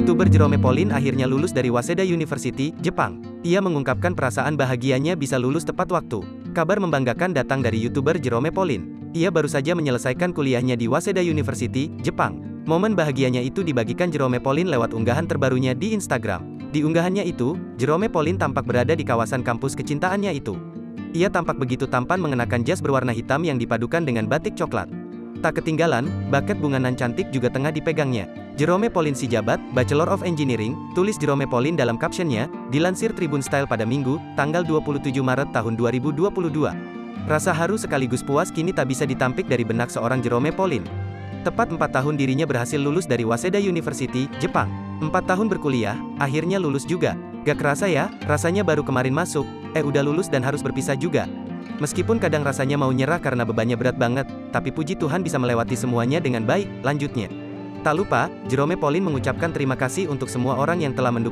YouTuber Jerome Pauline akhirnya lulus dari Waseda University, Jepang. Ia mengungkapkan perasaan bahagianya bisa lulus tepat waktu. Kabar membanggakan datang dari YouTuber Jerome Pauline. Ia baru saja menyelesaikan kuliahnya di Waseda University, Jepang. Momen bahagianya itu dibagikan Jerome Pauline lewat unggahan terbarunya di Instagram. Di unggahannya itu, Jerome Pauline tampak berada di kawasan kampus kecintaannya itu. Ia tampak begitu tampan mengenakan jas berwarna hitam yang dipadukan dengan batik coklat. Tak ketinggalan, buket bunga nan cantik juga tengah dipegangnya. Jerome Pauline si jabat, Bachelor of Engineering, tulis Jerome Pauline dalam captionnya, dilansir Tribun Style pada Minggu, tanggal 27 Maret tahun 2022. Rasa haru sekaligus puas kini tak bisa ditampik dari benak seorang Jerome Pauline. Tepat 4 tahun dirinya berhasil lulus dari Waseda University, Jepang. 4 tahun berkuliah, akhirnya lulus juga. Gak kerasa ya, rasanya baru kemarin masuk, udah lulus dan harus berpisah juga. Meskipun kadang rasanya mau nyerah karena bebannya berat banget, tapi puji Tuhan bisa melewati semuanya dengan baik, lanjutnya. Tak lupa, Jerome Pauline mengucapkan terima kasih untuk semua orang yang telah mendukung